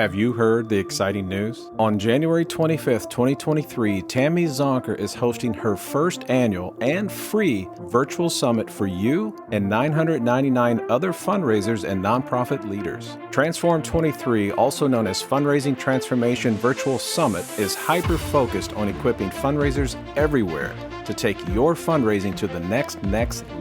Have you heard the exciting news? On January 25th, 2023, Tammy Zonker is hosting her first annual and free virtual summit for you and 999 other fundraisers and nonprofit leaders. Transform 23, also known as Fundraising Transformation Virtual Summit, is hyper-focused on equipping fundraisers everywhere to take your fundraising to the next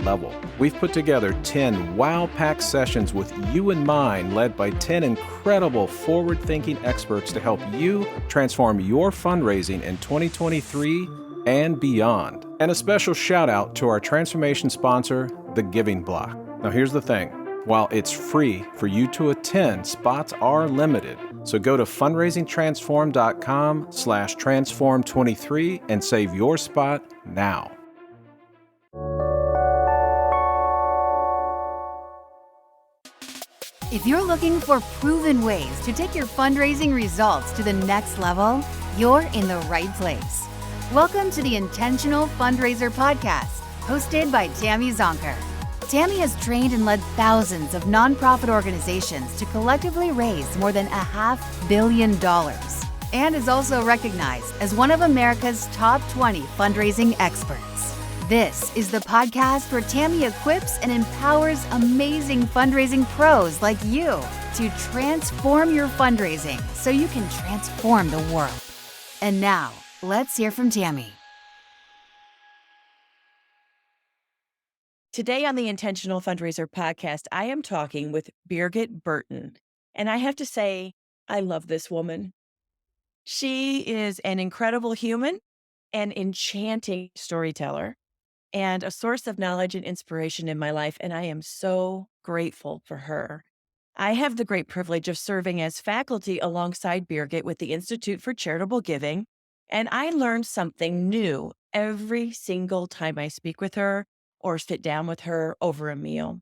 level. We've put together 10 wow-packed sessions with you in mind, led by 10 incredible forward-thinking experts to help you transform your fundraising in 2023 and beyond. And a special shout out to our transformation sponsor, The Giving Block. Now here's the thing. While it's free for you to attend, spots are limited. So go to fundraisingtransform.com/transform23 and save your spot now. If you're looking for proven ways to take your fundraising results to the next level, you're in the right place. Welcome to the Intentional Fundraiser podcast, hosted by Tammy Zonker. Tammy has trained and led thousands of nonprofit organizations to collectively raise more than $500 million and is also recognized as one of America's top 20 fundraising experts. This is the podcast where Tammy equips and empowers amazing fundraising pros like you to transform your fundraising so you can transform the world. And now, let's hear from Tammy. Today on the Intentional Fundraiser podcast, I am talking with Birgit Burton. And I have to say, I love this woman. She is an incredible human, an enchanting storyteller, and a source of knowledge and inspiration in my life. And I am so grateful for her. I have the great privilege of serving as faculty alongside Birgit with the Institute for Charitable Giving. And I learn something new every single time I speak with her or sit down with her over a meal.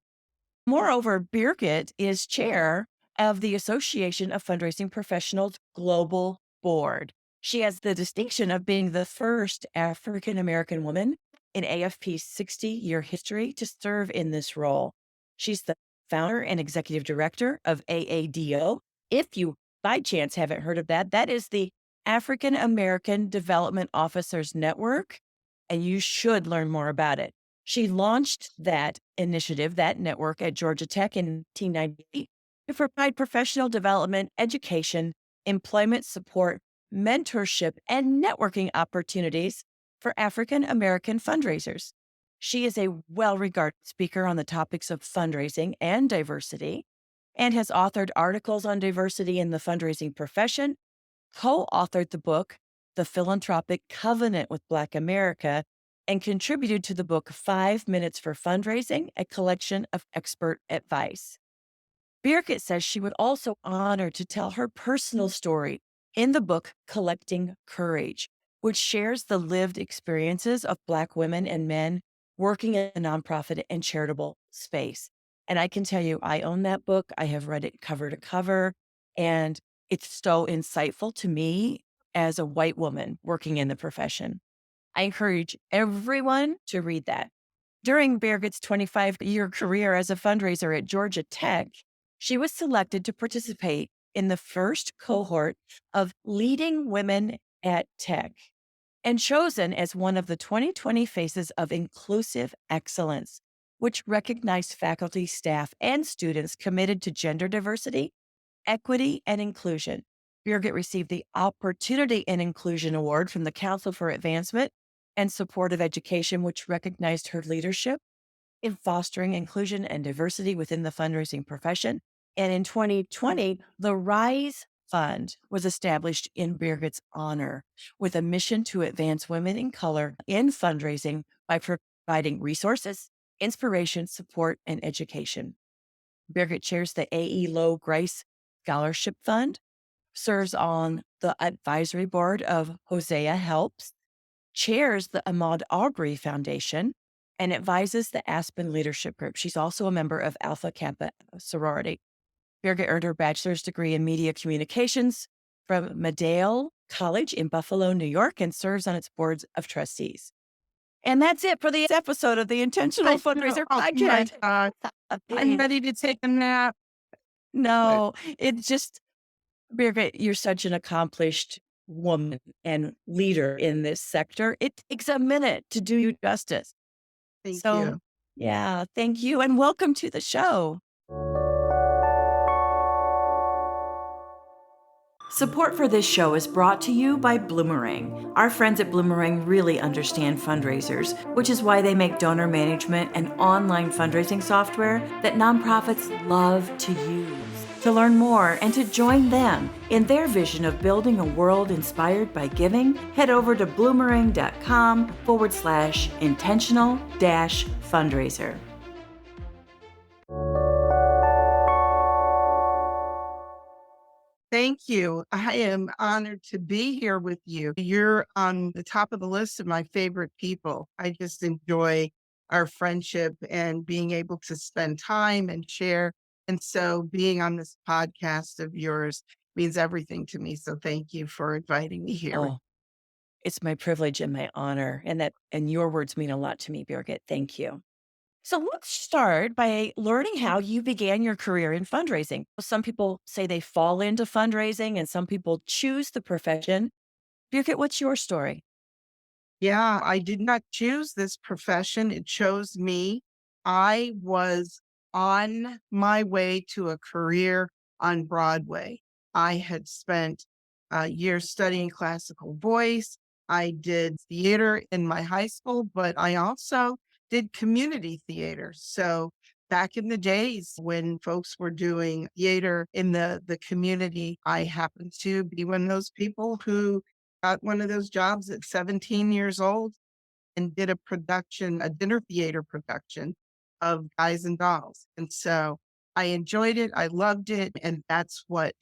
Moreover, Birgit is chair of the Association of Fundraising Professionals Global Board. She has the distinction of being the first African-American woman in AFP's 60-year history to serve in this role. She's the founder and executive director of AADO. If you, by chance, haven't heard of that, that is the African American Development Officers Network, and you should learn more about it. She launched that initiative, that network, at Georgia Tech in 1998 to provide professional development, education, employment support, mentorship, and networking opportunities for African American fundraisers. She is a well-regarded speaker on the topics of fundraising and diversity, and has authored articles on diversity in the fundraising profession, co-authored the book, The Philanthropic Covenant with Black America, and contributed to the book 5 Minutes for Fundraising, a collection of expert advice. Birgit says she would also honor to tell her personal story in the book Collecting Courage, which shares the lived experiences of Black women and men working in a nonprofit and charitable space. And I can tell you, I own that book. I have read it cover to cover, and it's so insightful to me as a white woman working in the profession. I encourage everyone to read that. During Birgit's 25-year career as a fundraiser at Georgia Tech, she was selected to participate in the first cohort of Leading Women at Tech and chosen as one of the 2020 Faces of Inclusive Excellence, which recognized faculty, staff, and students committed to gender diversity, equity, and inclusion. Birgit received the Opportunity and Inclusion Award from the Council for Advancement and Supportive Education, which recognized her leadership in fostering inclusion and diversity within the fundraising profession. And in 2020, the RISE Fund was established in Birgit's honor with a mission to advance women in color in fundraising by providing resources, inspiration, support, and education. Birgit chairs the AADO Grace Scholarship Fund, serves on the advisory board of Hosea Helps, chairs the Ahmaud Arbery Foundation, and advises the Aspen Leadership Group. She's also a member of Alpha Kappa sorority. Birgit earned her bachelor's degree in media communications from Medill College in Buffalo, New York, and serves on its boards of trustees. And that's it for this episode of the Intentional Fundraiser podcast. I'm ready to take a nap. No, it's just Birgit, you're such an accomplished woman and leader in this sector. It takes a minute to do you justice. Thank So, you. yeah, thank you. And welcome to the show. Support for this show is brought to you by Bloomerang. Our friends at Bloomerang really understand fundraisers, which is why they make donor management and online fundraising software that nonprofits love to use. To learn more and to join them in their vision of building a world inspired by giving, head over to bloomerang.com/intentional-fundraiser. Thank you. I am honored to be here with you. You're on the top of the list of my favorite people. I just enjoy our friendship and being able to spend time and share. And so being on this podcast of yours means everything to me. So thank you for inviting me here. Oh, it's my privilege and my honor. And your words mean a lot to me, Birgit. Thank you. So let's start by learning how you began your career in fundraising. Some people say they fall into fundraising and some people choose the profession. Birgit, what's your story? Yeah, I did not choose this profession. It chose me. I was on my way to a career on Broadway. I had spent years studying classical voice. I did theater in my high school, but I also did community theater. So back in the days when folks were doing theater in the community, I happened to be one of those people who got one of those jobs at 17 years old and did a dinner theater production of Guys and Dolls. And so I enjoyed it. I loved it. And that's what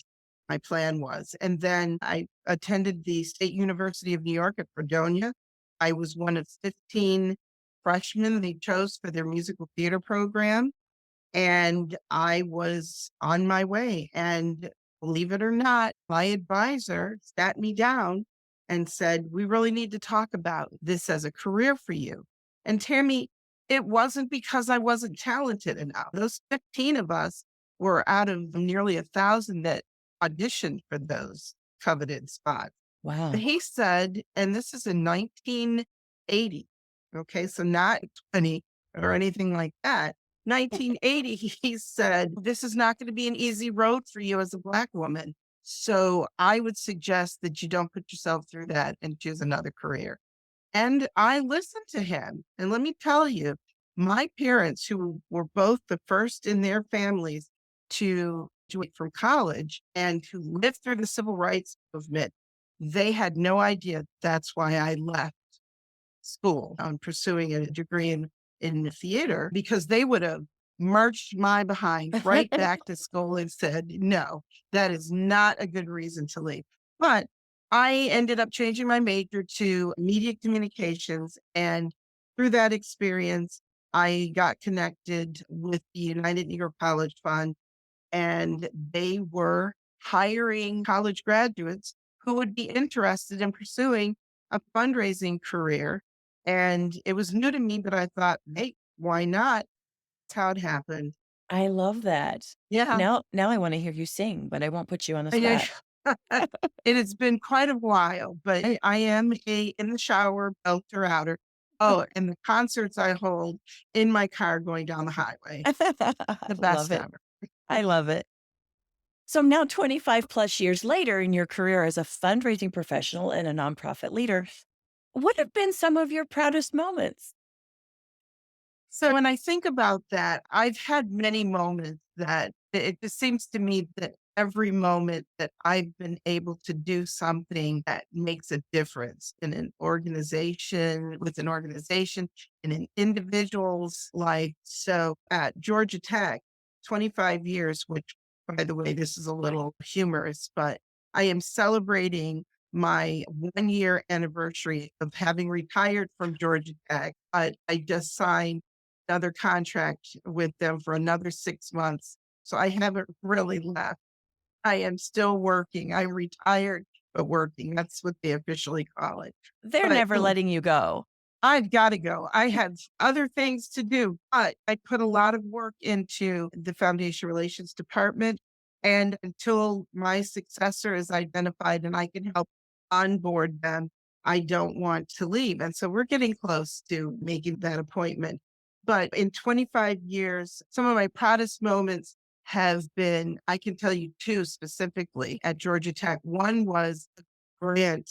my plan was. And then I attended the State University of New York at Fredonia. I was one of 15 freshmen they chose for their musical theater program. And I was on my way. And believe it or not, my advisor sat me down and said, "We really need to talk about this as a career for you." And Tammy, it wasn't because I wasn't talented enough. Those 15 of us were out of nearly 1,000 that auditioned for those coveted spots. Wow. But he said, and this is in 1980, okay, so not 20 or anything like that. 1980, he said, "This is not going to be an easy road for you as a Black woman. So I would suggest that you don't put yourself through that and choose another career." And I listened to him. And let me tell you, my parents, who were both the first in their families to graduate from college and who lived through the civil rights movement, they had no idea that's why I left school on pursuing a degree in theater, because they would have marched my behind right back to school and said, "No, that is not a good reason to leave." But I ended up changing my major to media communications. And through that experience, I got connected with the United Negro College Fund, and they were hiring college graduates who would be interested in pursuing a fundraising career. And it was new to me, but I thought, hey, why not? That's how it happened. I love that. Yeah. Now I want to hear you sing, but I won't put you on the Yeah. spot. It has been quite a while, but I am in the shower, belter outer. Oh, and the concerts I hold in my car going down the highway. I The love best it. ever. I love it. So now 25 plus years later in your career as a fundraising professional and a nonprofit leader, what have been some of your proudest moments? So when I think about that, I've had many moments that it just seems to me that every moment that I've been able to do something that makes a difference in an organization, with an organization, in an individual's life. So at Georgia Tech, 25 years, which, by the way, this is a little humorous, but I am celebrating my 1 year anniversary of having retired from Georgia Tech. I just signed another contract with them for another 6 months. So I haven't really left. I am still working. I'm retired, but working. That's what they officially call it. They're But never letting you go. I've got to go. I have other things to do, but I put a lot of work into the Foundation Relations Department. And until my successor is identified and I can help onboard them, I don't want to leave. And so we're getting close to making that appointment. But in 25 years, some of my proudest moments have been, I can tell you two specifically at Georgia Tech. One was a grant,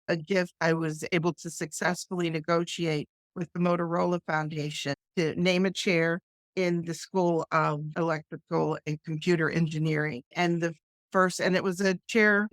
a gift I was able to successfully negotiate with the Motorola Foundation to name a chair in the School of Electrical and Computer Engineering. And it was a chair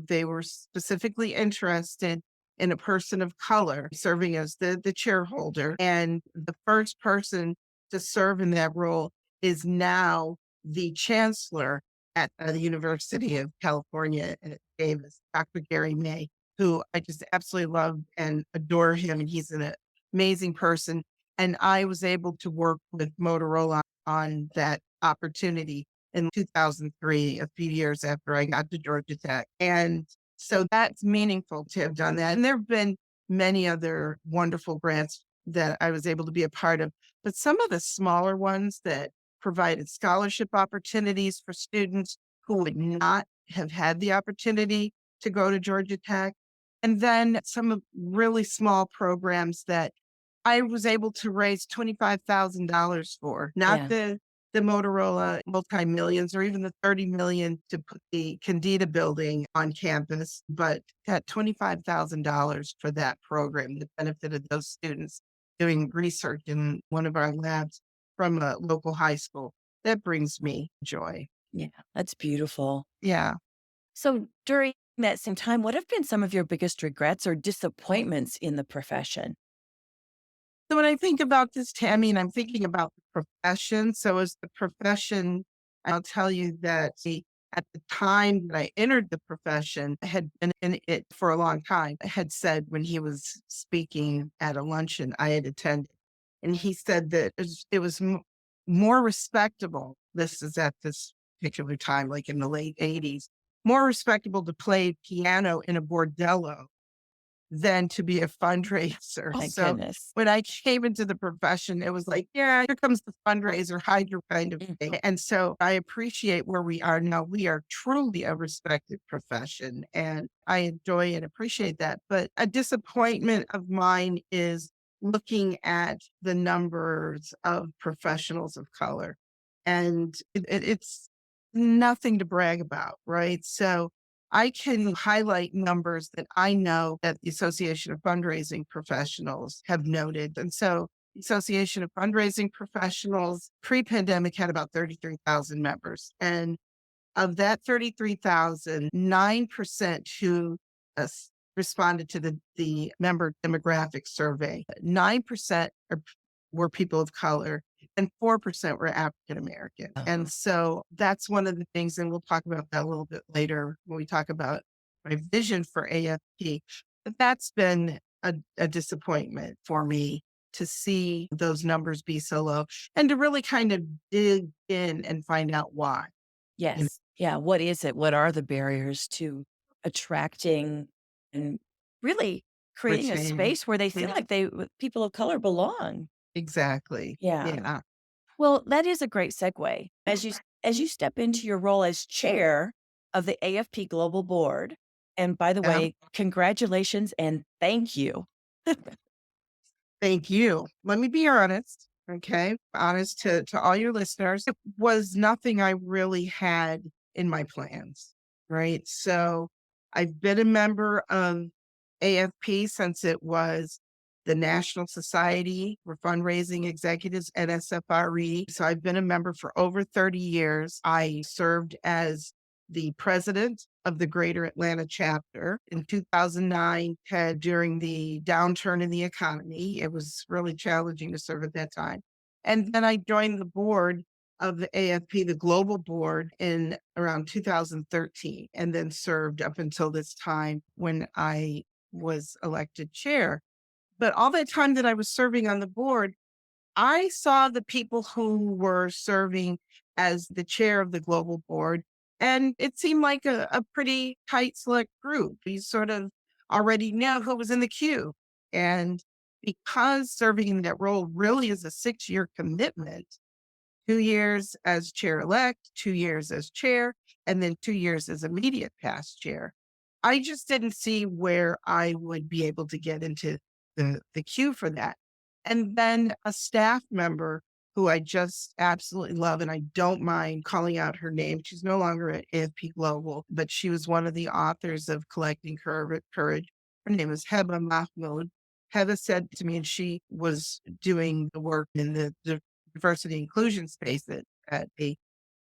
they were specifically interested in a person of color serving as the chairholder. And the first person to serve in that role is now the chancellor at the University of California at Davis, Dr. Gary May, who I just absolutely love and adore him. And he's an amazing person. And I was able to work with Motorola on that opportunity in 2003, a few years after I got to Georgia Tech. And so that's meaningful to have done that. And there have been many other wonderful grants that I was able to be a part of, but some of the smaller ones that provided scholarship opportunities for students who would not have had the opportunity to go to Georgia Tech. And then some of really small programs that I was able to raise $25,000 for, not Yeah. the Motorola multi-millions or even the 30 million to put the Candida building on campus, but got $25,000 for that program that benefited those students doing research in one of our labs from a local high school. That brings me joy. Yeah. That's beautiful. Yeah. So during that same time, what have been some of your biggest regrets or disappointments in the profession? So when I think about this, Tammy, and I'm thinking about the profession. So as the profession, I'll tell you that at the time that I entered the profession, I had been in it for a long time. I had said when he was speaking at a luncheon I had attended, and he said that it was more respectable. This is at this particular time, like in the late 80s, more respectable to play piano in a bordello than to be a fundraiser. My So goodness. when I came into the profession, it was like, yeah, here comes the fundraiser, hide your kind of thing. And so I appreciate where we are now. We are truly a respected profession and I enjoy and appreciate that. But a disappointment of mine is looking at the numbers of professionals of color. And it's nothing to brag about, right? So I can highlight numbers that I know that the Association of Fundraising Professionals have noted. And so the Association of Fundraising Professionals pre-pandemic had about 33,000 members. And of that 33,000, 9% who responded to the member demographic survey, 9% were people of color and 4% were African American. And so that's one of the things, and we'll talk about that a little bit later when we talk about my vision for AFP. But that's been a disappointment for me to see those numbers be so low and to really kind of dig in and find out why. Yes. Yeah. What is it? What are the barriers to attracting and really creating a Retaining. space where they feel like people of color belong? Exactly. Yeah. Yeah. Well, that is a great segue. As you step into your role as chair of the AFP Global Board, and by the Yeah. way, congratulations and thank you. Thank you. Let me be honest. Okay. Honest to all your listeners. It was nothing I really had in my plans. Right. So I've been a member of AFP since it was the National Society for Fundraising Executives, NSFRE. So I've been a member for over 30 years. I served as the president of the Greater Atlanta chapter in 2009, during the downturn in the economy. It was really challenging to serve at that time. And then I joined the board of the AFP, the global board, in around 2013, and then served up until this time when I was elected chair. But all that time that I was serving on the board, I saw the people who were serving as the chair of the global board, and it seemed like a pretty tight, select group. You sort of already know who was in the queue. And because serving in that role really is a 6-year commitment, 2 years as chair-elect, 2 years as chair, and then 2 years as immediate past chair. I just didn't see where I would be able to get into the queue for that. And then a staff member who I just absolutely love, and I don't mind calling out her name. She's no longer at AFP Global, but she was one of the authors of Collecting Courage. Her name is Heba Mahmoud. Heba said to me, and she was doing the work in the diversity inclusion space at a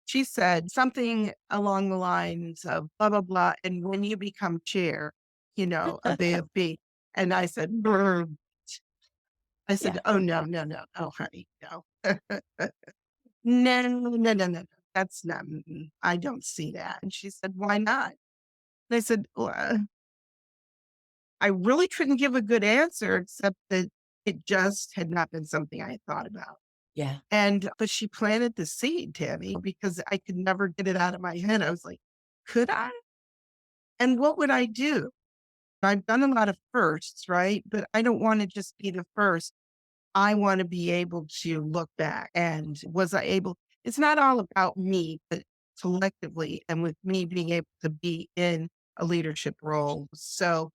she said something along the lines of blah, blah, blah. And when you become chair, of AFB. And I said, "Brr." I said, Yeah. "Oh, no, no, no. Oh, honey, no. No, no, no, no, no. That's not, I don't see that." And she said, "Why not?" And I said, "Well, I really couldn't give a good answer, except that it just had not been something I had thought about." Yeah. But she planted the seed, Tammy, because I could never get it out of my head. I was like, could I? And what would I do? I've done a lot of firsts, right? But I don't want to just be the first. I want to be able to look back and was I able? It's not all about me, but collectively, and with me being able to be in a leadership role. So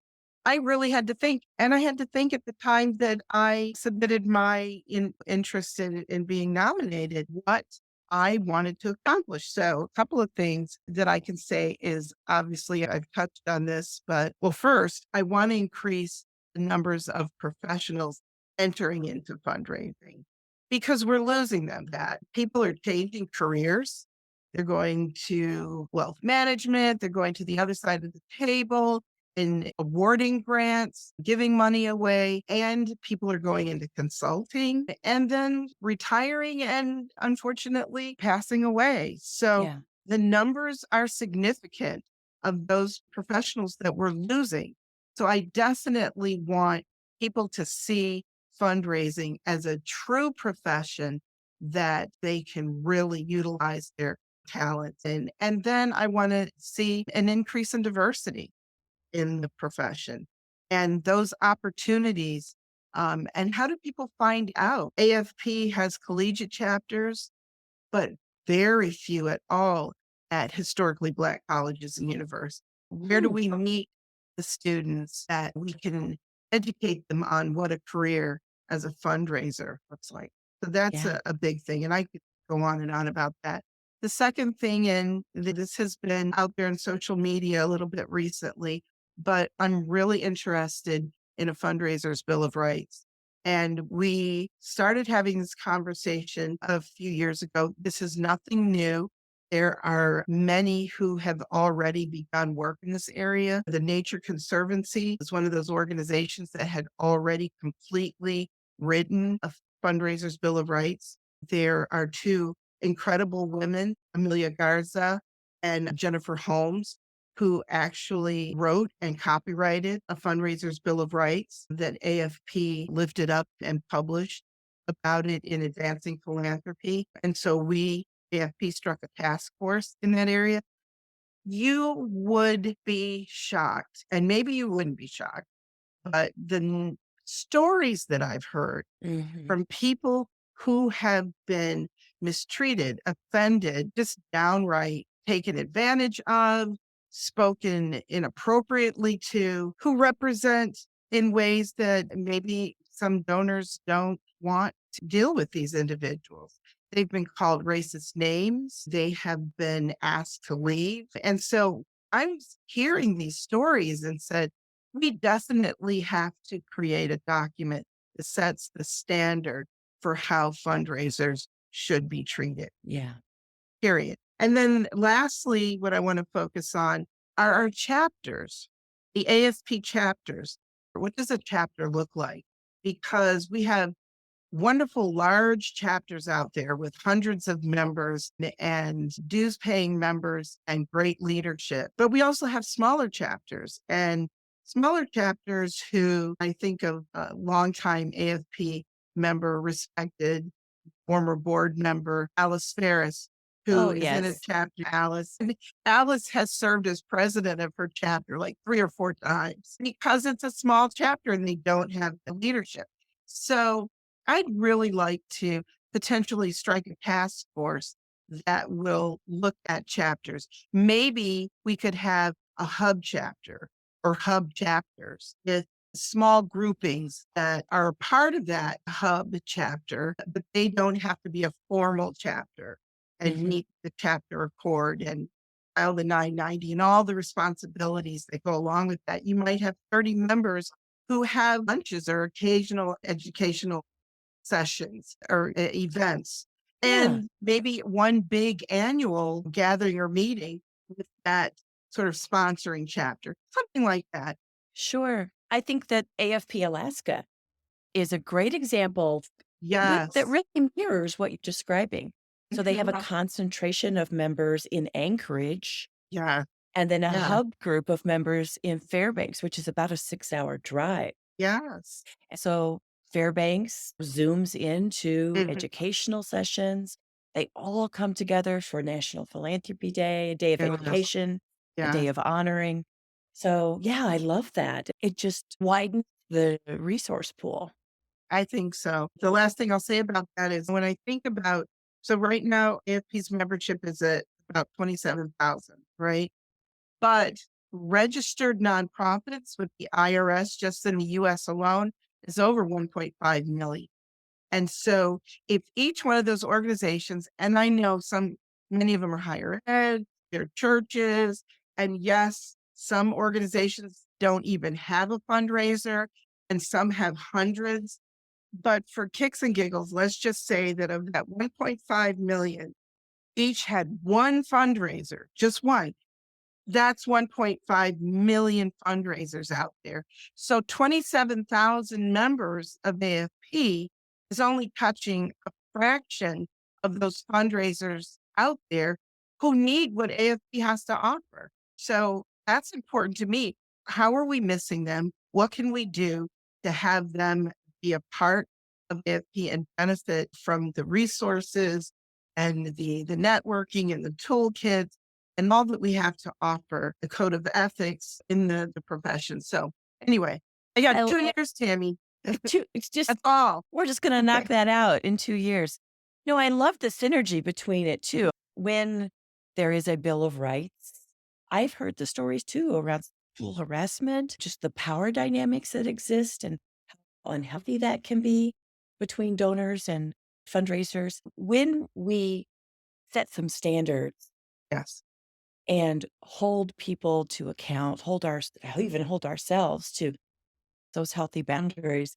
I really had to think, and I had to think at the time that I submitted my interest in being nominated, what I wanted to accomplish. So a couple of things that I can say is obviously I've touched on this, but well, first, I want to increase the numbers of professionals entering into fundraising because we're losing them. That people are changing careers. They're going to wealth management. They're going to the other side of the table in awarding grants, giving money away, and people are going into consulting and then retiring and unfortunately passing away. So Yeah. the numbers are significant of those professionals that we're losing. So I definitely want people to see fundraising as a true profession that they can really utilize their talents in. And then I want to see an increase in diversity in the profession and those opportunities. And how do people find out? AFP has collegiate chapters, but very few at all at historically Black colleges and universities. Where do Hmm. we meet the students that we can educate them on what a career as a fundraiser looks like? So that's Yeah. a big thing. And I could go on and on about that. The second thing, and this has been out there in social media a little bit recently, but I'm really interested in a fundraiser's Bill of Rights. And we started having this conversation a few years ago. This is nothing new. There are many who have already begun work in this area. The Nature Conservancy is one of those organizations that had already completely written a fundraiser's Bill of Rights. There are two incredible women, Amelia Garza and Jennifer Holmes, who actually wrote and copyrighted a fundraiser's Bill of Rights that AFP lifted up and published about it in Advancing Philanthropy. And so AFP struck a task force in that area. You would be shocked, and maybe you wouldn't be shocked, but stories that I've heard Hmm. from people who have been mistreated, offended, just downright taken advantage of, spoken inappropriately to, who represent in ways that maybe some donors don't want to deal with these individuals. They've been called racist names. They have been asked to leave. And so I'm hearing these stories and said, we definitely have to create a document that sets the standard for how fundraisers should be treated, Yeah. period. And then lastly, what I want to focus on are our chapters, the AFP chapters. What does a chapter look like? Because we have wonderful large chapters out there with hundreds of members and dues paying members and great leadership. But we also have smaller chapters who I think of a longtime AFP member, respected former board member, Alice Ferris, who Oh, is in a yes. chapter. Alice has served as president of her chapter like 3 or 4 times because it's a small chapter and they don't have the leadership. So I'd really like to potentially strike a task force that will look at chapters. Maybe we could have a hub chapter or hub chapters with small groupings that are part of that hub chapter, but they don't have to be a formal chapter and meet the chapter accord and file the 990 and all the responsibilities that go along with that. You might have 30 members who have lunches or occasional educational sessions or events, Yeah, and maybe one big annual gathering or meeting with that sort of sponsoring chapter, something like that. sure. I think that AFP Alaska is a great example that Yes. really mirrors what you're describing. So they have a Mhm. concentration of members in Anchorage Yeah. and then a Yeah. hub group of members in Fairbanks, which is about a 6-hour drive. Yes. And so Fairbanks zooms into Mhm. educational sessions. They all come together for National Philanthropy Day, a day of Yes. education, a day Yes. of honoring. So, yeah, I love that. It just widens the resource pool. I think so. The last thing I'll say about that is when I think about, so right now, AFP's membership is at about 27,000, right? But registered nonprofits with the IRS just in the US alone is over 1.5 million. And so if each one of those organizations, and I know many of them are higher ed, they're churches, and yes, some organizations don't even have a fundraiser and some have hundreds. But for kicks and giggles, let's just say that of that 1.5 million, each had one fundraiser, just one. That's 1.5 million fundraisers out there. So 27,000 members of AFP is only touching a fraction of those fundraisers out there who need what AFP has to offer. So that's important to me. How are we missing them? What can we do to have them be a part of AFP and benefit from the resources and the networking and the toolkits and all that we have to offer, the code of ethics in the profession. So anyway, I got I 2 years, Tammy. it's just That's all. we're just going to knock that out in 2 years. No, I love the synergy between it too. When there is a Bill of Rights, I've heard the stories too around sexual harassment, just the power dynamics that exist and how unhealthy that can be between donors and fundraisers. When we set some standards Yes. and hold people to account, even hold ourselves to those healthy boundaries,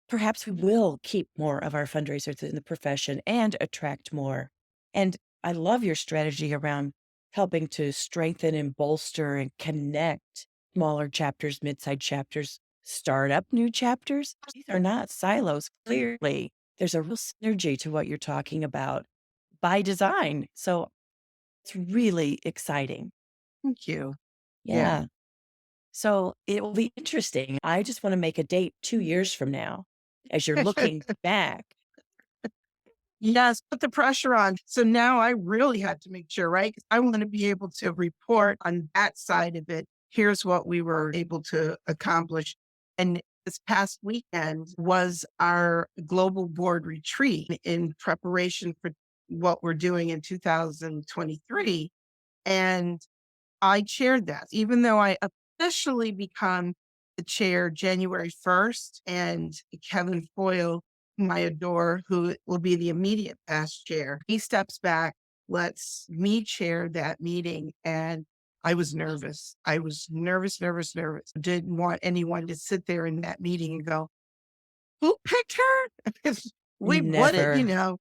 perhaps we will keep more of our fundraisers in the profession and attract more. And I love your strategy around helping to strengthen and bolster and connect smaller chapters, mid-sized chapters, start up new chapters. These are not silos. Clearly, there's a real synergy to what you're talking about by design. So it's really exciting. Thank you. Yeah. Yeah. So it will be interesting. I just want to make a date 2 years from now as you're looking back. Yes, put the pressure on. So now I really had to make sure, right? 'Cause I want to be able to report on that side of it. Here's what we were able to accomplish. And this past weekend was our global board retreat in preparation for what we're doing in 2023. And I chaired that, even though I officially become the chair January 1st, and Kevin Foyle, whom I adore, who will be the immediate past chair, he steps back, lets me chair that meeting. And I was nervous. I was nervous, nervous, nervous. Didn't want anyone to sit there in that meeting and go, who picked her? Because we wouldn't, Never.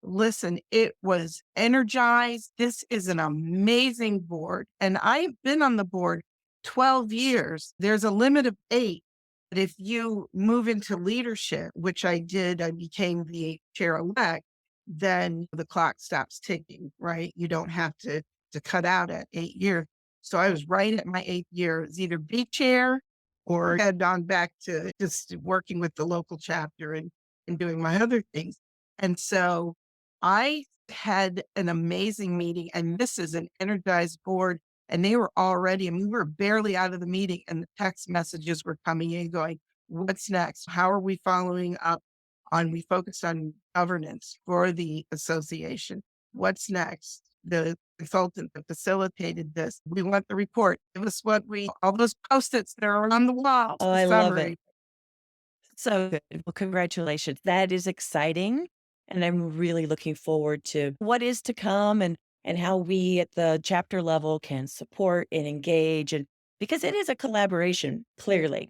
Listen, it was energized. This is an amazing board. And I've been on the board 12 years. There's a limit of 8. But if you move into leadership, which I did, I became the chair elect, then the clock stops ticking, right? You don't have to cut out at 8 years. So I was right at my 8th year. It's either be chair or head on back to just working with the local chapter and doing my other things. And so I had an amazing meeting, and this is an energized board. And they were already, and we were barely out of the meeting, and the text messages were coming in going, what's next? How are we following up we focused on governance for the association. What's next? The consultant that facilitated this. We want the report. Give us all those Post-its that are on the wall, Oh, the I love it. summary. So good. Well, congratulations. That is exciting. And I'm really looking forward to what is to come and how we at the chapter level can support and engage. And because it is a collaboration, clearly.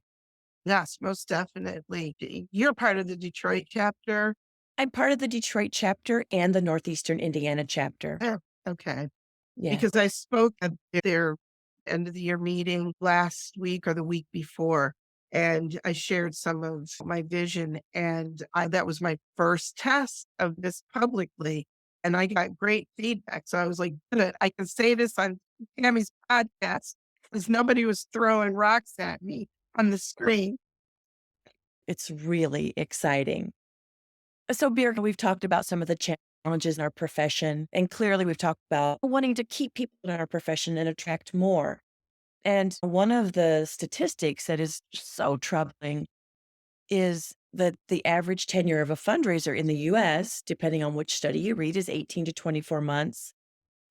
Yes, most definitely. You're part of the Detroit chapter. I'm part of the Detroit chapter and the Northeastern Indiana chapter. Oh, okay. Yeah. Because I spoke at their end of the year meeting last week or the week before, and I shared some of my vision. And that was my first test of this publicly. And I got great feedback. So I was like, good, I can say this on Tammy's podcast because nobody was throwing rocks at me on the screen. It's really exciting. So, Birgit, we've talked about some of the challenges in our profession, and clearly we've talked about wanting to keep people in our profession and attract more. And one of the statistics that is so troubling is that the average tenure of a fundraiser in the US, depending on which study you read, is 18 to 24 months.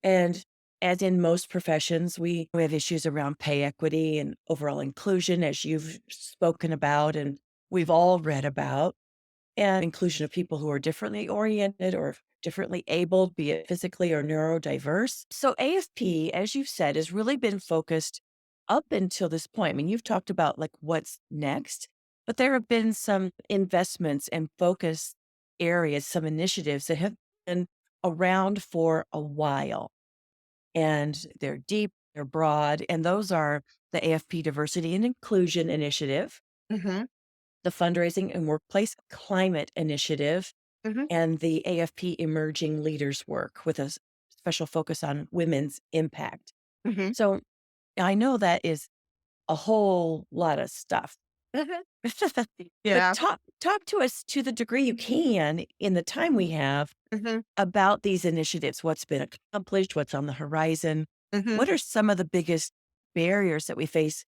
And as in most professions, we have issues around pay equity and overall inclusion, as you've spoken about and we've all read about, and inclusion of people who are differently oriented or differently abled, be it physically or neurodiverse. So AFP, as you've said, has really been focused up until this point. I mean, you've talked about like what's next, but there have been some investments and focus areas, some initiatives that have been around for a while. And they're deep, they're broad, and those are the AFP Diversity and Inclusion Initiative, Mm-hmm, the Fundraising and Workplace Climate Initiative, mm-hmm, and the AFP Emerging Leaders Work with a special focus on women's impact. mm-hmm, So I know that is a whole lot of stuff. But yeah. talk to us to the degree you can in the time we have Mm-hmm, about these initiatives, what's been accomplished, what's on the horizon. mm-hmm, What are some of the biggest barriers that we face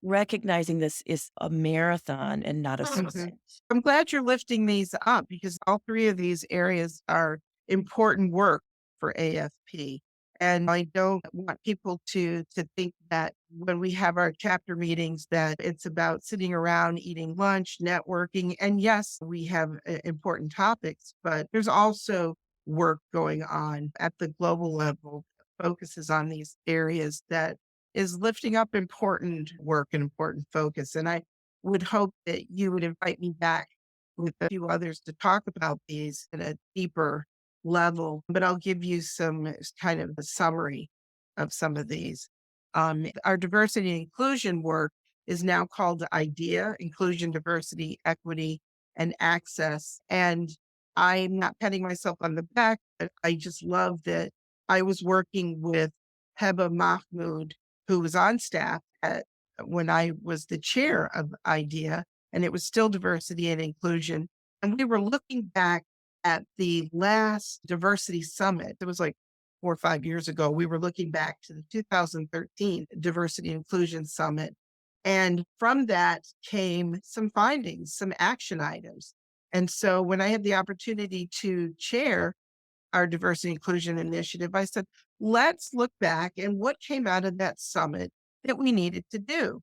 recognizing this is a marathon and not a mm-hmm. sprint? I'm glad you're lifting these up because all three of these areas are important work for AFP. And I don't want people to think that when we have our chapter meetings that it's about sitting around eating lunch, networking. And yes, we have important topics, but there's also work going on at the global level that focuses on these areas that is lifting up important work and important focus. And I would hope that you would invite me back with a few others to talk about these at a deeper level, but I'll give you some kind of a summary of some of these. Our diversity and inclusion work is now called IDEA, Inclusion, Diversity, Equity, and Access. And I'm not patting myself on the back, but I just love that I was working with Heba Mahmood, who was on staff when I was the chair of IDEA, and it was still diversity and inclusion. And we were looking back at the last diversity summit. It was like 4 or 5 years ago. We were looking back to the 2013 Diversity and Inclusion Summit. And from that came some findings, some action items. And so when I had the opportunity to chair our diversity inclusion initiative, I said, let's look back and what came out of that summit that we needed to do.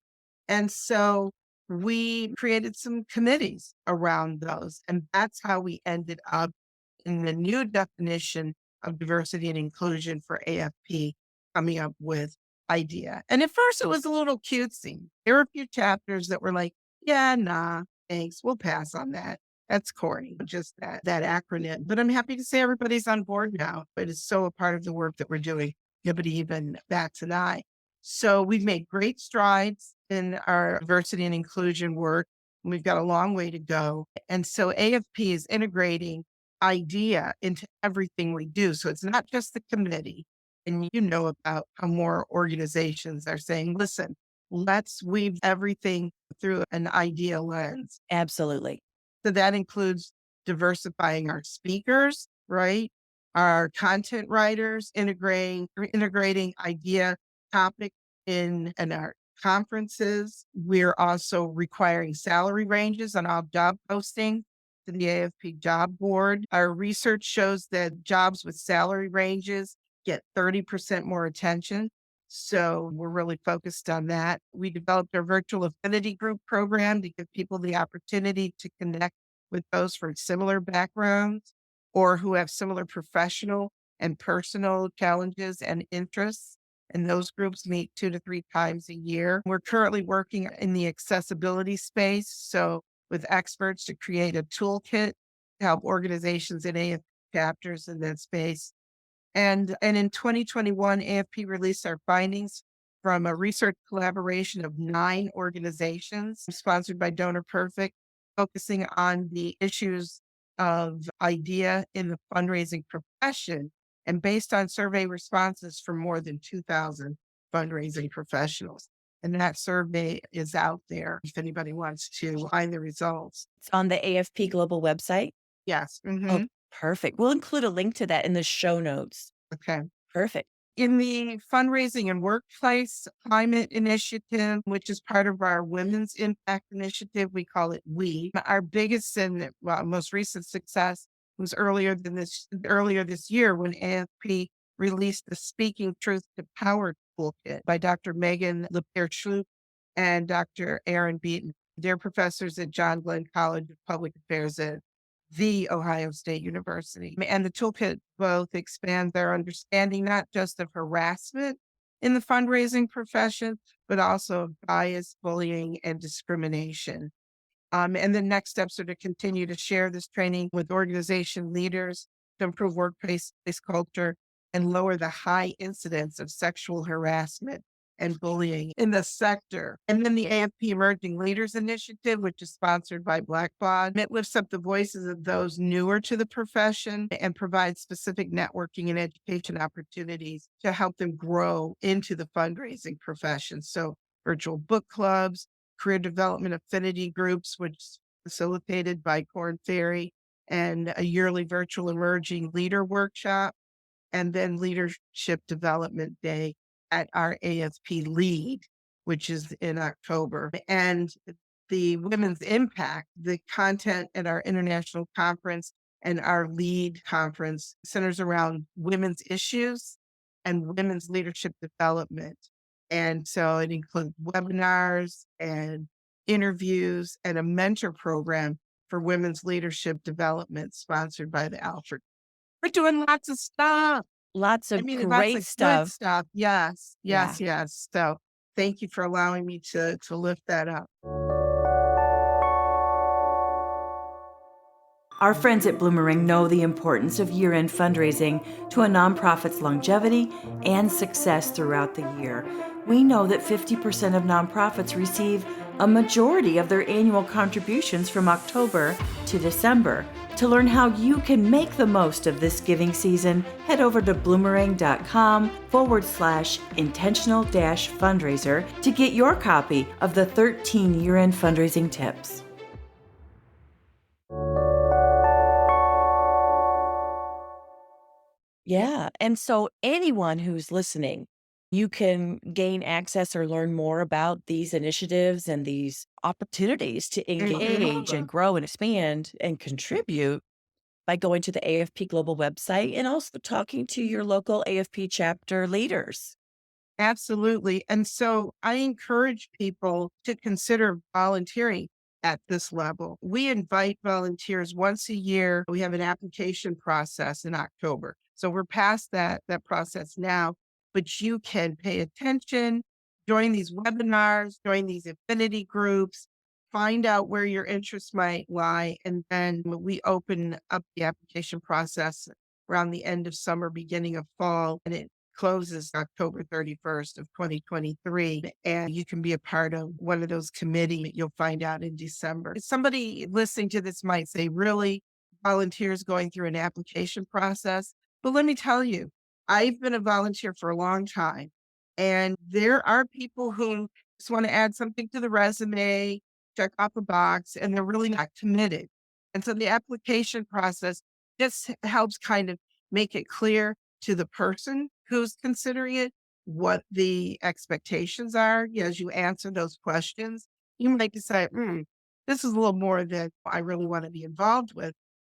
And so we created some committees around those. And that's how we ended up in the new definition of diversity and inclusion for AFP, coming up with IDEA. And at first it was a little cutesy. There were a few chapters that were like, yeah, nah, thanks. We'll pass on that. That's corny, just that acronym. But I'm happy to say everybody's on board now. It is so a part of the work that we're doing, nobody even bats an eye. So we've made great strides in our diversity and inclusion work. We've got a long way to go. And so AFP is integrating IDEA into everything we do. So it's not just the committee. And you know about how more organizations are saying, listen, let's weave everything through an IDEA lens. Absolutely. So that includes diversifying our speakers, right? Our content writers, integrating idea topic in our conferences. We're also requiring salary ranges on all job postings to the AFP job board. Our research shows that jobs with salary ranges get 30% more attention. So we're really focused on that. We developed our virtual affinity group program to give people the opportunity to connect with those from similar backgrounds or who have similar professional and personal challenges and interests. And those groups meet 2 to 3 times a year. We're currently working in the accessibility space. So with experts to create a toolkit to help organizations in AFP chapters in that space. And in 2021, AFP released our findings from a research collaboration of 9 organizations sponsored by Donor Perfect, focusing on the issues of idea in the fundraising profession and based on survey responses from more than 2,000 fundraising professionals. And that survey is out there if anybody wants to find the results. It's on the AFP Global website. Yes. Oh, perfect. We'll include a link to that in the show notes. Okay. Perfect. In the Fundraising and Workplace Climate Initiative, which is part of our Women's Impact Initiative, we call it WE. Our biggest and most recent success was earlier this year when AFP released the Speaking Truth to Power Toolkit by Dr. Megan LaPierre-Schlup and Dr. Aaron Beaton. They're professors at John Glenn College of Public Affairs at The Ohio State University. And the toolkit both expand their understanding, not just of harassment in the fundraising profession, but also of bias, bullying, and discrimination. And the next steps are to continue to share this training with organization leaders to improve workplace culture and lower the high incidence of sexual harassment and bullying in the sector. And then the AFP Emerging Leaders Initiative, which is sponsored by Blackbaud. It lifts up the voices of those newer to the profession and provides specific networking and education opportunities to help them grow into the fundraising profession. So virtual book clubs, career development affinity groups, which is facilitated by Korn Ferry, and a yearly virtual emerging leader workshop, and then leadership development day at our AFP Lead, which is in October. And the Women's Impact, the content at our international conference and our Lead conference centers around women's issues and women's leadership development. And so it includes webinars and interviews and a mentor program for women's leadership development sponsored by the Alfred. We're doing lots of stuff. Lots of Lots great of stuff. good stuff. Yes, Yeah. yes, yes. So thank you for allowing me to lift that up. Our friends at Bloomerang know the importance of year-end fundraising to a nonprofit's longevity and success throughout the year. We know that 50% of nonprofits receive a majority of their annual contributions from October to December. To learn how you can make the most of this giving season, head over to bloomerang.com/intentional-fundraiser to get your copy of the 13 year-end fundraising tips. Yeah. And so anyone who's listening, you can gain access or learn more about these initiatives and these opportunities to engage and grow and expand and contribute by going to the AFP Global website and also talking to your local AFP chapter leaders. Absolutely. And so I encourage people to consider volunteering at this level. We invite volunteers once a year. We have an application process in October. So we're past that process now, but you can pay attention, join these webinars, join these affinity groups, find out where your interests might lie. And then we open up the application process around the end of summer, beginning of fall, and it closes October 31st of 2023. And you can be a part of one of those committees. You'll find out in December. Somebody listening to this might say, really, volunteers going through an application process? But let me tell you, I've been a volunteer for a long time. And there are people who just want to add something to the resume, check off a box, and they're really not committed. And so the application process just helps kind of make it clear to the person who's considering it what the expectations are. As you answer those questions, you might decide, this is a little more that I really want to be involved with.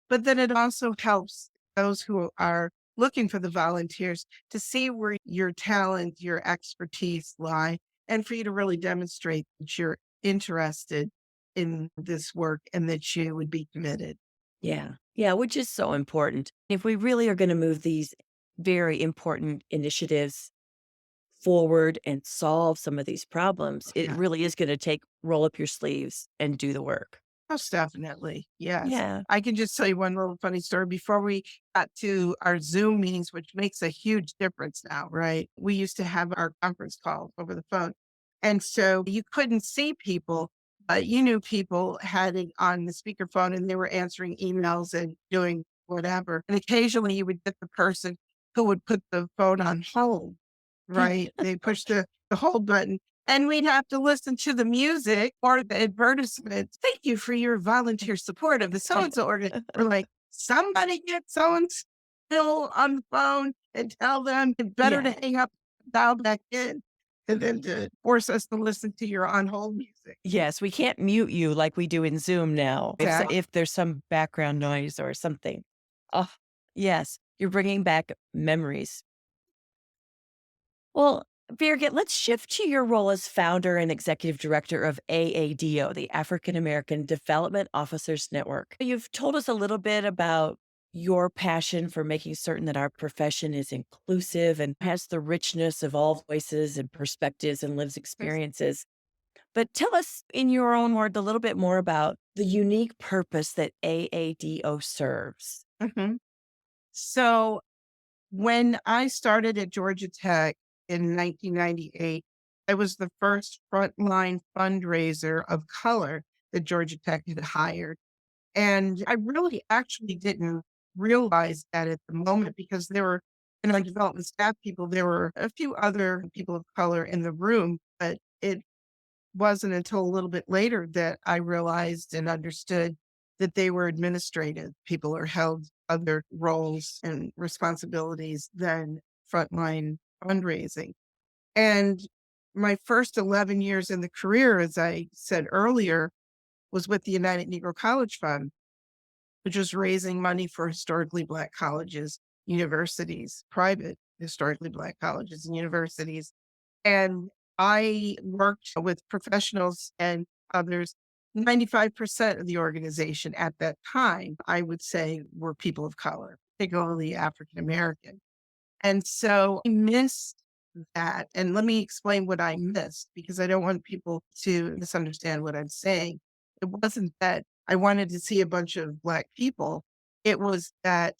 But then it also helps those who are looking for the volunteers to see where your talent, your expertise lie, and for you to really demonstrate that you're interested in this work and that you would be committed. Yeah. Yeah, which is so important. If we really are going to move these very important initiatives forward and solve some of these problems, it Yeah. really is going to take roll up your sleeves and do the work. Most definitely. Yes. Yeah. I can just tell you one little funny story before we got to our Zoom meetings, which makes a huge difference now, right? We used to have our conference calls over the phone. And so you couldn't see people, but you knew people had it on the speakerphone and they were answering emails and doing whatever. And occasionally you would get the person who would put the phone on hold, right? They push the hold button and we'd have to listen to the music or the advertisement. Thank you for your volunteer support of the so-and-so organ. We're like, somebody get so-and-so on the phone and tell them it's better to Yeah. hang up, dial back in, and then to force us to listen to your on-hold music. Yes, we can't mute you like we do in Zoom now Exactly. if there's some background noise or something. Oh, yes, you're bringing back memories. Well, Birgit, let's shift to your role as founder and executive director of AADO, the African American Development Officers Network. You've told us a little bit about your passion for making certain that our profession is inclusive and has the richness of all voices and perspectives and lives experiences. But tell us in your own words a little bit more about the unique purpose that AADO serves. Mhm. So when I started at Georgia Tech in 1998, I was the first frontline fundraiser of color that Georgia Tech had hired. And I really actually didn't realize that at the moment because there were, in our development staff people, there were a few other people of color in the room, but it wasn't until a little bit later that I realized and understood that they were administrative people or held other roles and responsibilities than frontline fundraising. And my first 11 years in the career, as I said earlier, was with the United Negro College Fund, which was raising money for historically Black colleges, universities, private historically Black colleges and universities. And I worked with professionals and others. 95% of the organization at that time, I would say, were people of color, particularly African American. And so I missed that. And let me explain what I missed because I don't want people to misunderstand what I'm saying. It wasn't that I wanted to see a bunch of Black people, it was that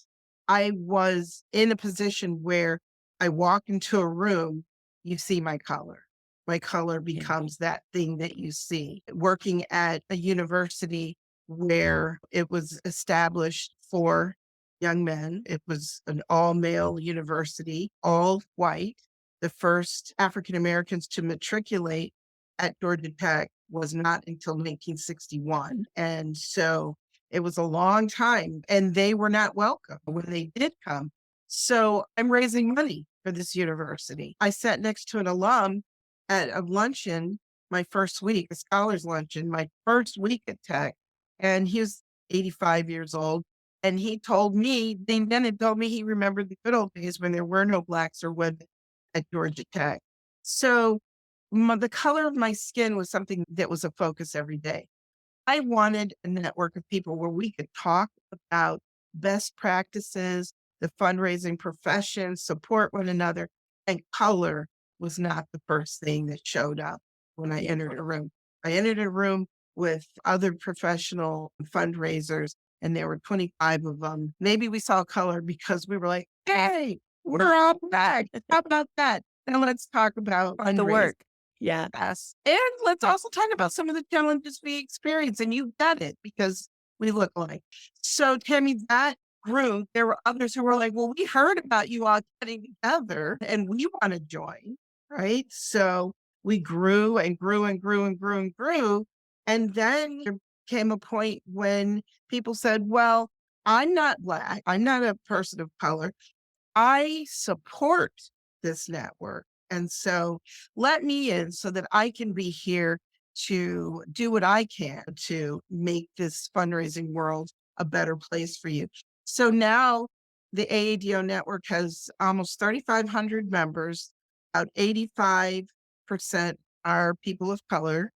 I was in a position where I walk into a room, you see my color. My color Yeah. becomes that thing that you see. Working at a university where it was established for young men. It was an all male university, all white. The first African Americans to matriculate at Georgia Tech was not until 1961. And so it was a long time, and they were not welcome when they did come. So I'm raising money for this university. I sat next to an alum at a luncheon my first week, a scholars luncheon, my first week at Tech, and he was 85 years old. And he told me, they then had told me he remembered the good old days when there were no Blacks or women at Georgia Tech. So the color of my skin was something that was a focus every day. I wanted a network of people where we could talk about best practices, the fundraising profession, support one another, and color was not the first thing that showed up when I entered a room. I entered a room with other professional fundraisers, and there were 25 of them. Maybe we saw color because we were like, hey, we're all Black. How about that? And let's talk about The fundraising. work. Yeah. Yes. And let's also talk about some of the challenges we experience. And you got it because we look alike. So, Tammy, that group, there were others who were like, well, we heard about you all getting together and we want to join. Right. So we grew and grew and grew and grew and grew. And then there came a point when people said, well, I'm not Black. I'm not a person of color. I support this network. And so let me in so that I can be here to do what I can to make this fundraising world a better place for you. So now the AADO network has almost 3,500 members. About 85% are people of color,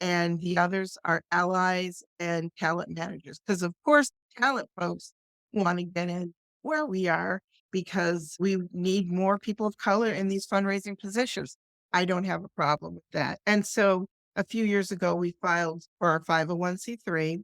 and the others are allies and talent managers. Because, of course, talent folks want to get in where we are because we need more people of color in these fundraising positions. I don't have a problem with that. And so a few years ago, we filed for our 501c3,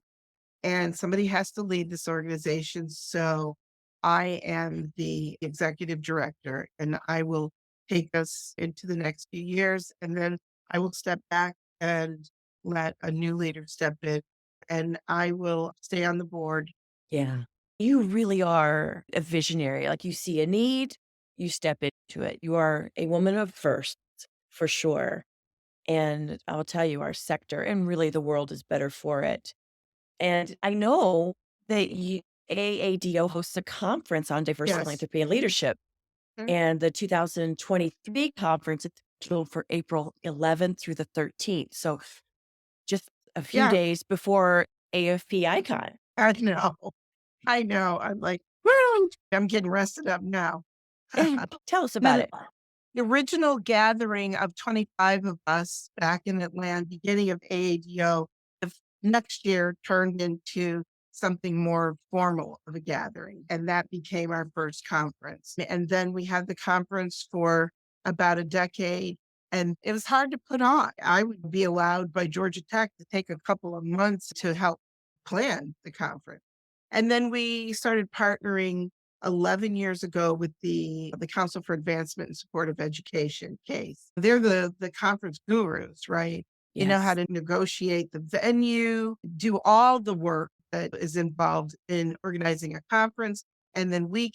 and somebody has to lead this organization. So I am the executive director, and I will take us into the next few years. And then I will step back and let a new leader step in, and I will stay on the board. Yeah. You really are a visionary. Like you see a need, you step into it. You are a woman of first, for sure. And I'll tell you, our sector and really the world is better for it. And I know that AADO hosts a conference on diverse Yes. philanthropy and leadership. Mhm. And the 2023 conference is scheduled for April 11th through the 13th. So just a few Yeah, days before AFP Icon. I know. I know. I'm like, well, I'm getting rested up now. Tell us No, about no, it. the original gathering of 25 of us back in Atlanta, beginning of AADO, next year turned into something more formal of a gathering. And that became our first conference. And then we had the conference for about a decade. And it was hard to put on. I would be allowed by Georgia Tech to take a couple of months to help plan the conference. And then we started partnering 11 years ago with the Council for Advancement and Support of Education case. They're the conference gurus, right? They know how Yes. to negotiate the venue, do all the work that is involved in organizing a conference. And then we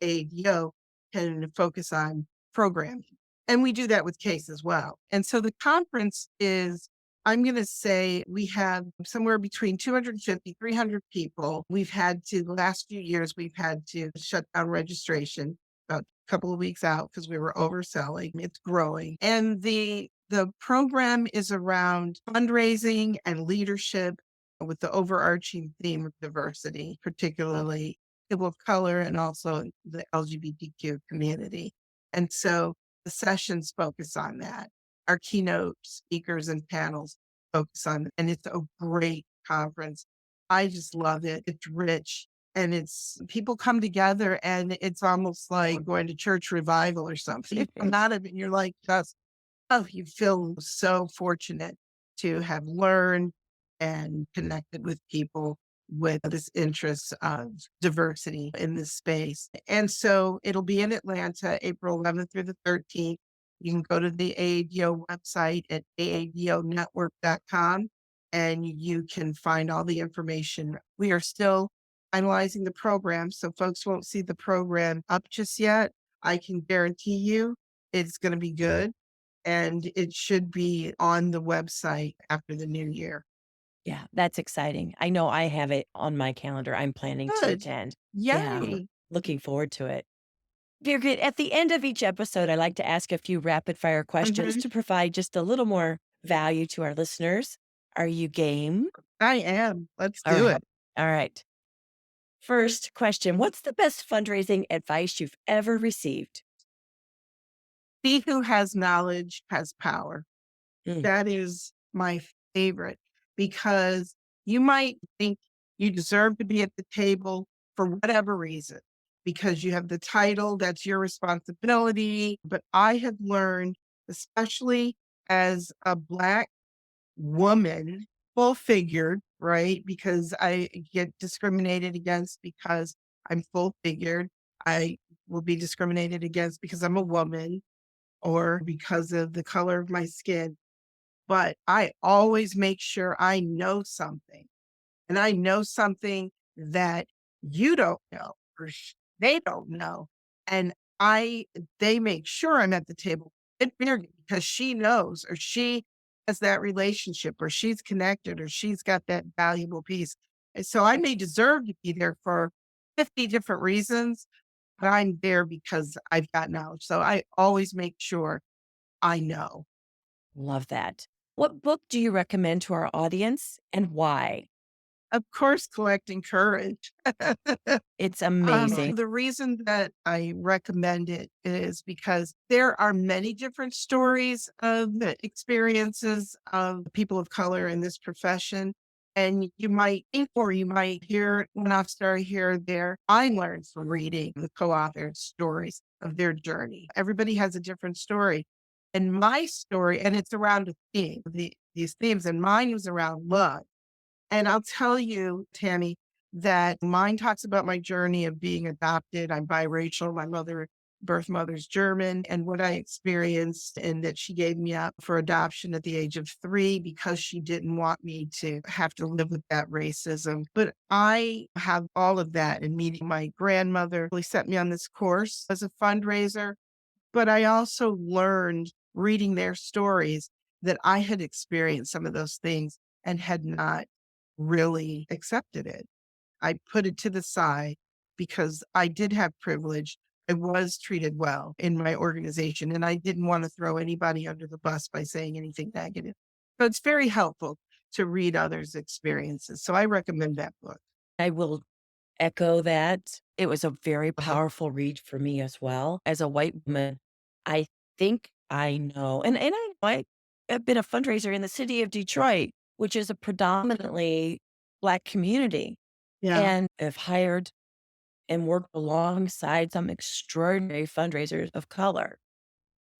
ADO can focus on programming. And we do that with case as well. And so the conference is, I'm going to say we have somewhere between 250, 300 people. We've had to, the last few years, we've had to shut down registration about a couple of weeks out because we were overselling. It's growing. And the program is around fundraising and leadership with the overarching theme of diversity, particularly people of color and also the LGBTQ community. And so the sessions focus on that. Our keynote speakers and panels focus on, and it's a great conference. I just love it. It's rich and it's people come together and it's almost like going to church revival or something. You come out of it and you're like, just, oh, you feel so fortunate to have learned and connected with people with this interest of diversity in this space. And so it'll be in Atlanta, April 11th through the 13th. You can go to the AADO website at aadonetwork.com and you can find all the information. We are still finalizing the program, so folks won't see the program up just yet. I can guarantee you it's going to be good and it should be on the website after the new year. Yeah, that's exciting. I know I have it on my calendar. I'm planning to Good. attend. Yeah, Yay. looking forward to it. Birgit, at the end of each episode, I like to ask a few rapid fire questions Mhm. to provide just a little more value to our listeners. Are you game? I am. Let's All do right. it. All right. First question. What's the best fundraising advice you've ever received? He who has knowledge has power. Mm, That is my favorite because you might think you deserve to be at the table for whatever reason, because you have the title, that's your responsibility. But I have learned, especially as a Black woman, full figured, right? Because I get discriminated against because I'm full figured. I will be discriminated against because I'm a woman or because of the color of my skin. But I always make sure I know something and I know something that you don't know or they don't know. And they make sure I'm at the table with Birgit because she knows or she has that relationship or she's connected or she's got that valuable piece. And so I may deserve to be there for 50 different reasons, but I'm there because I've got knowledge. So I always make sure I know. love that. What book do you recommend to our audience and why? Of course, Collecting Courage. It's amazing. The reason that I recommend it is because there are many different stories of the experiences of people of color in this profession. And you might think, or you might hear one off story here or there. I learned from reading the co-author's stories of their journey. Everybody has a different story. And my story, and it's around a theme, these themes, and mine was around love. And I'll tell you, Tammy, that mine talks about my journey of being adopted. I'm biracial. My birth mother's German, and what I experienced, and that she gave me up for adoption at the age of 3 because she didn't want me to have to live with that racism. But I have all of that, and meeting my grandmother really set me on this course as a fundraiser. But I also learned reading their stories that I had experienced some of those things and had not really accepted it. I put it to the side because I did have privilege. I was treated well in my organization, and I didn't want to throw anybody under the bus by saying anything negative. So it's very helpful to read others' experiences. So I recommend that book. I will echo that. It was a very Uh-huh. powerful read for me as well. As a white woman, I think I know, and I've been a fundraiser in the city of Detroit, which is a predominantly Black community, Yeah. and have hired and worked alongside some extraordinary fundraisers of color.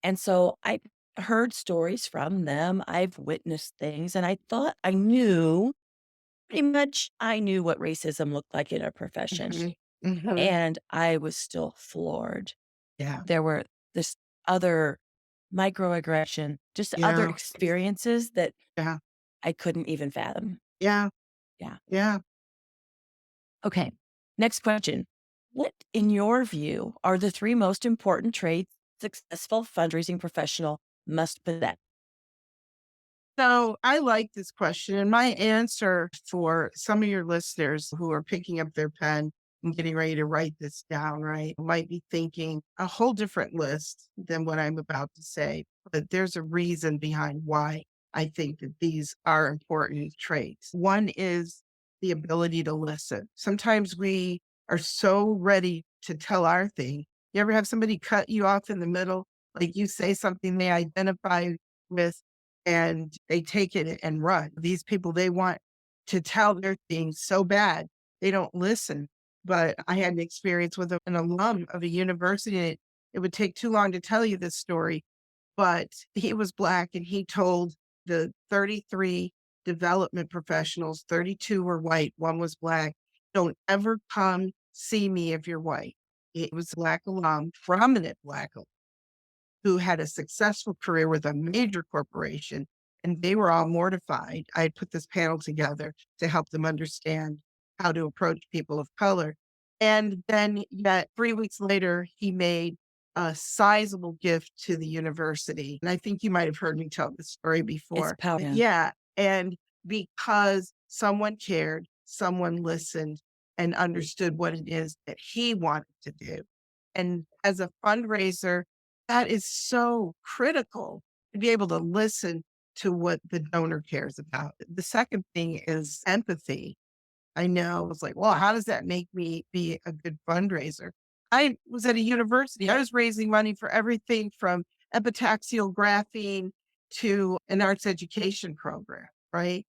And so I heard stories from them. I've witnessed things, and I thought I knew pretty much I knew what racism looked like in our profession. Mhm. Mhm. And I was still floored. Yeah. There were this other microaggression, just other Yeah. experiences that Yeah. I couldn't even fathom. Yeah. Yeah. Yeah. Okay. Next question. What, in your view, are the 3 most important traits successful fundraising professional must possess? So I like this question. And my answer for some of your listeners who are picking up their pen and getting ready to write this down, right, might be thinking a whole different list than what I'm about to say. But there's a reason behind why I think that these are important traits. One is the ability to listen. Sometimes we are so ready to tell our thing. You ever have somebody cut you off in the middle? Like you say something they identify with, and they take it and run. These people, they want to tell their thing so bad, they don't listen. But I had an experience with an alum of a university, and it would take too long to tell you this story, but he was Black and he told the 33 development professionals, 32 were white, one was Black, don't ever come see me if you're white. It was a Black alum, prominent Black alum, who had a successful career with a major corporation, and they were all mortified. I had put this panel together to help them understand how to approach people of color. And then yet 3 weeks later, he made a sizable gift to the university. And I think you might have heard me tell this story It's before. power. Yeah. And because someone cared, someone listened and understood what it is that he wanted to do. And as a fundraiser, that is so critical to be able to listen to what the donor cares about. The second thing is empathy. I know it's like, well, how does that make me be a good fundraiser? I was at a university. I was raising money for everything from epitaxial graphene to an arts education program, right?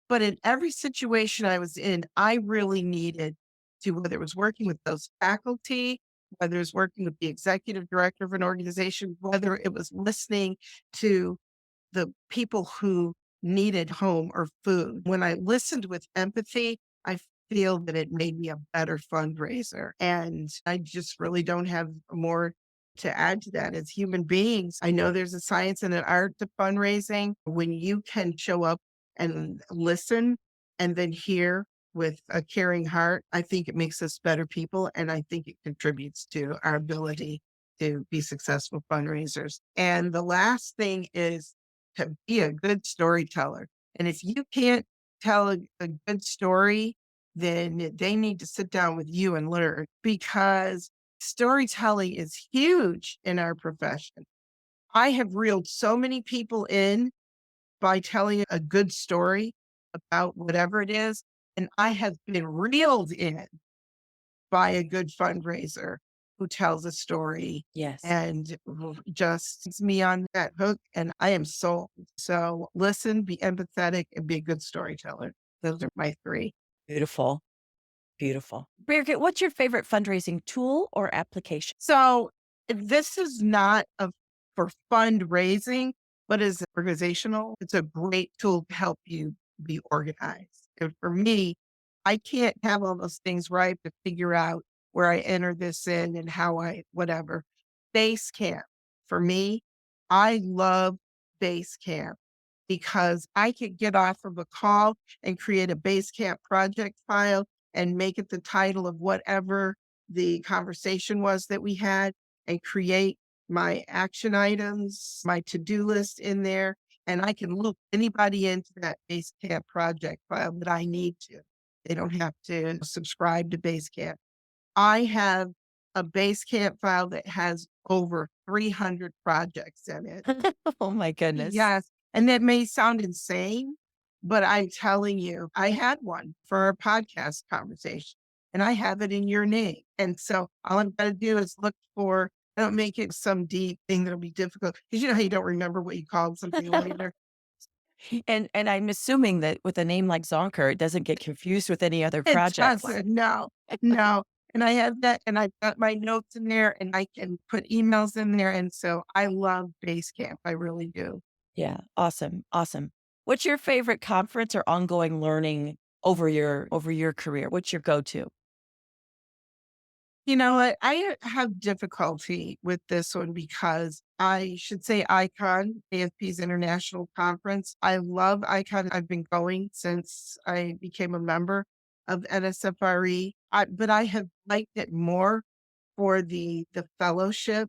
But in every situation I was in, I really needed to, whether it was working with those faculty, whether it was working with the executive director of an organization, whether it was listening to the people who needed home or food. When I listened with empathy, I feel that it made me a better fundraiser. And I just really don't have more to add to that. As human beings, I know there's a science and an art to fundraising. When you can show up and listen and then hear with a caring heart, I think it makes us better people. And I think it contributes to our ability to be successful fundraisers. And the last thing is to be a good storyteller. And if you can't tell a good story, then they need to sit down with you and learn, because storytelling is huge in our profession. I have reeled so many people in by telling a good story about whatever it is. And I have been reeled in by a good fundraiser who tells a story Yes. and just puts me on that hook, and I am sold. So listen, be empathetic, and be a good storyteller. Those are my three. Beautiful. Beautiful. Birgit, what's your favorite fundraising tool or application? So this is not for fundraising, but is organizational. It's a great tool to help you be organized. And for me, I can't have all those things right to figure out where I enter this in and how whatever. Basecamp. For me, I love Basecamp because I could get off of a call and create a Basecamp project file and make it the title of whatever the conversation was that we had and create my action items, my to-do list in there. And I can loop anybody into that Basecamp project file that I need to. They don't have to subscribe to Basecamp. I have a Basecamp file that has over 300 projects in it. Oh my goodness. Yes. And that may sound insane, but I'm telling you, I had one for our podcast conversation and I have it in your name. And so all I've got to do is look for, I don't make it some deep thing that'll be difficult because you know how you don't remember what you called something later. And I'm assuming that with a name like Zonker, it doesn't get confused with any other It projects. doesn't. No, no. And I have that and I've got my notes in there and I can put emails in there. And so I love Basecamp. I really do. Yeah. Awesome. Awesome. What's your favorite conference or ongoing learning over your career? What's your go-to? You know what? I have difficulty with this one because I should say ICON, AFP's International Conference. I love ICON. I've been going since I became a member of NSFRE, but I have liked it more for the fellowship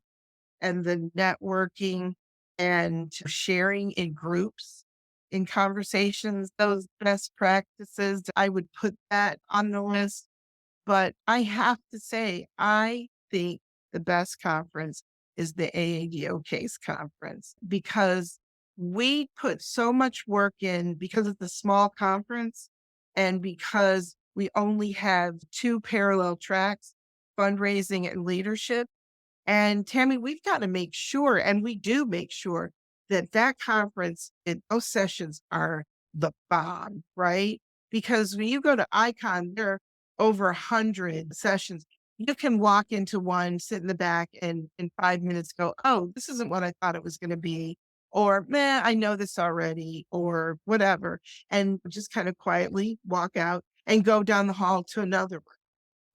and the networking and sharing in groups, in conversations, those best practices. I would put that on the list. But I have to say, I think the best conference is the AADO case conference because we put so much work in because it's a small conference and because we only have two parallel tracks, fundraising and leadership. And Tammy, we've got to make sure, and we do make sure that that conference and those sessions are the bomb, right? Because when you go to Icon, there are over 100 sessions. You can walk into one, sit in the back, and in 5 minutes go, oh, this isn't what I thought it was going to be. Or, man, I know this already, or whatever. And just kind of quietly walk out and go down the hall to another one.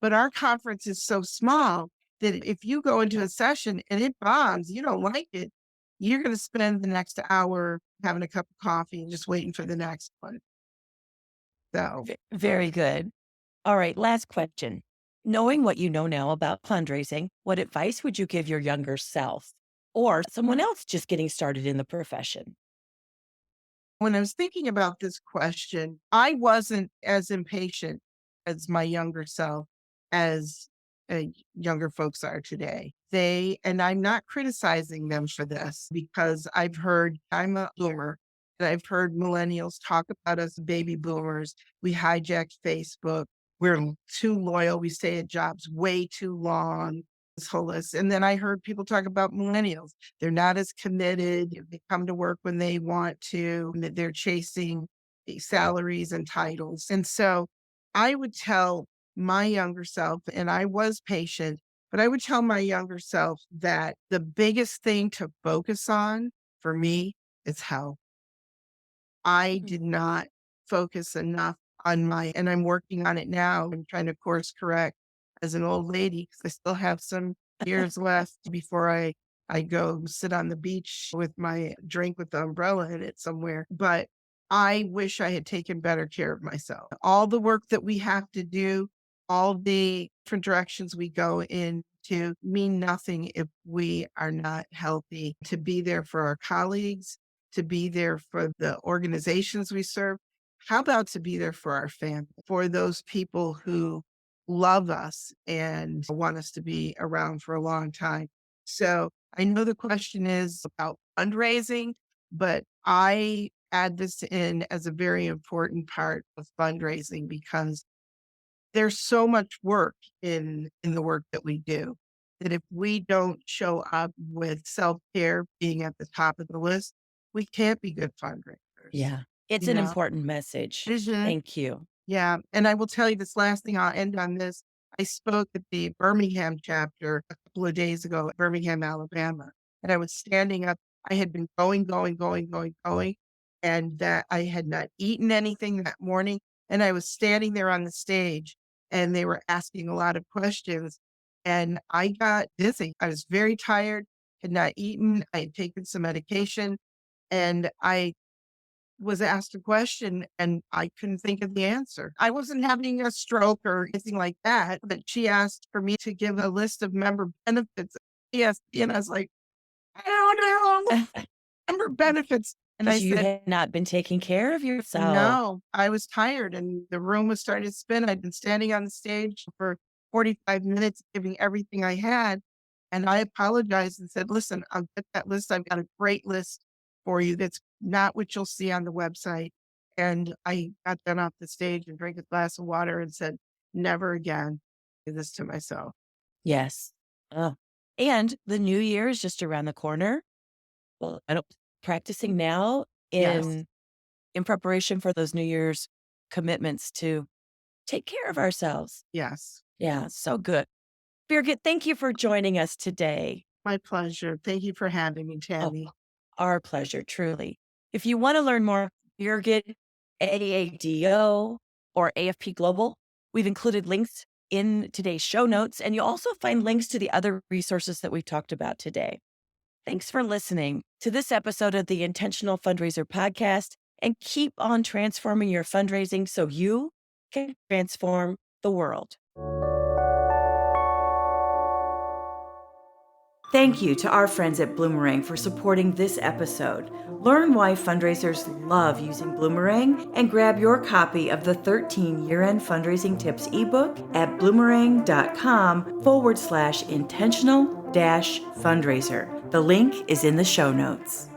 But our conference is so small that if you go into a session and it bombs, you don't like it, you're going to spend the next hour having a cup of coffee and just waiting for the next one. So, Very good. All right. Last question. Knowing what you know now about fundraising, what advice would you give your younger self or someone else just getting started in the profession? when I was thinking about this question, I wasn't as impatient as my younger self as younger folks are today. And I'm not criticizing them for this because I've heard, I'm a boomer, and I've heard millennials talk about us baby boomers. We hijacked Facebook. We're too loyal. We stay at jobs way too long. This whole list. And then I heard people talk about millennials. They're not as committed. They come to work when they want to. And that they're chasing salaries and titles. And so I would tell my younger self, and I was patient, but I would tell my younger self that the biggest thing to focus on for me is health. I did not focus enough on and I'm working on it now. I'm trying to course correct as an old lady because I still have some years left before I go sit on the beach with my drink with the umbrella in it somewhere. But I wish I had taken better care of myself. All the work that we have to do, all the different directions we go in to mean nothing if we are not healthy. To be there for our colleagues, to be there for the organizations we serve. How about to be there for our family, for those people who love us and want us to be around for a long time? So I know the question is about fundraising, but I add this in as a very important part of fundraising because there's so much work in the work that we do that if we don't show up with self-care being at the top of the list, we can't be good fundraisers. Yeah. It's You an know, important message. isn't it? Thank you. Yeah. And I will tell you this last thing, I'll end on this. I spoke at the Birmingham chapter a couple of days ago at Birmingham, Alabama, and I was standing up. I had been going, and that I had not eaten anything that morning. And I was standing there on the stage and they were asking a lot of questions. And I got dizzy. I was very tired, had not eaten. I had taken some medication and I was asked a question and I couldn't think of the answer. I wasn't having a stroke or anything like that, but she asked for me to give a list of member benefits. Yes. And I was like, I don't know. Member benefits. And I Because you said, had not been taking care of yourself. no, I was tired and the room was starting to spin. I'd been standing on the stage for 45 minutes, giving everything I had. And I apologized and said, listen, I'll get that list. I've got a great list for you. That's not what you'll see on the website. And I got done off the stage and drank a glass of water and said, never again do this to myself. Yes. Oh. And the new year is just around the corner. Well, I don't practicing now Yes. in preparation for those New Year's commitments to take care of ourselves. Yes. Yeah, so good. Birgit, thank you for joining us today. My pleasure. Thank you for having me, Oh, Tammy. our pleasure, truly. If you want to learn more, Birgit, AADO, or AFP Global, we've included links in today's show notes, and you'll also find links to the other resources that we've talked about today. Thanks for listening to this episode of the Intentional Fundraiser podcast, and keep on transforming your fundraising so you can transform the world. Thank you to our friends at Bloomerang for supporting this episode. Learn why fundraisers love using Bloomerang and grab your copy of the 13 Year-End Fundraising Tips ebook at bloomerang.com/intentional-fundraiser. The link is in the show notes.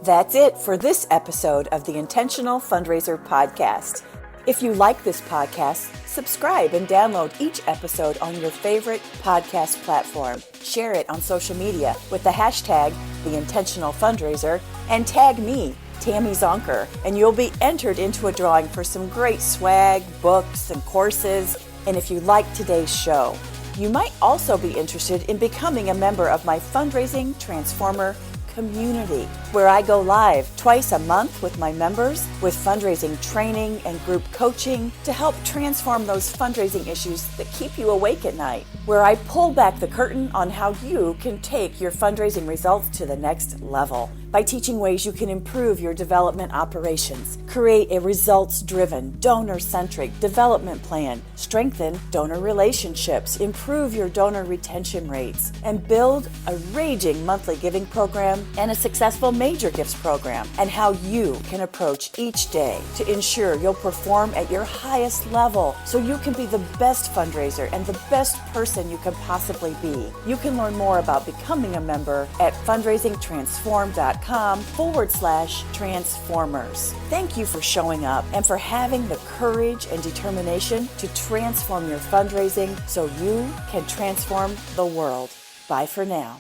That's it for this episode of the Intentional Fundraiser podcast. If you like this podcast, subscribe and download each episode on your favorite podcast platform. Share it on social media with the hashtag #TheIntentionalFundraiser and tag me, Tammy Zonker, and you'll be entered into a drawing for some great swag, books, and courses. And if you like today's show, you might also be interested in becoming a member of my Fundraising Transformer community, where I go live twice a month with my members with fundraising training and group coaching to help transform those fundraising issues that keep you awake at night, where I pull back the curtain on how you can take your fundraising results to the next level by teaching ways you can improve your development operations, create a results-driven, donor-centric development plan, strengthen donor relationships, improve your donor retention rates, and build a raging monthly giving program and a successful major gifts program, and how you can approach each day to ensure you'll perform at your highest level so you can be the best fundraiser and the best person you can possibly be. You can learn more about becoming a member at fundraisingtransform.com/transformers. Thank you for showing up and for having the courage and determination to transform your fundraising so you can transform the world. Bye for now.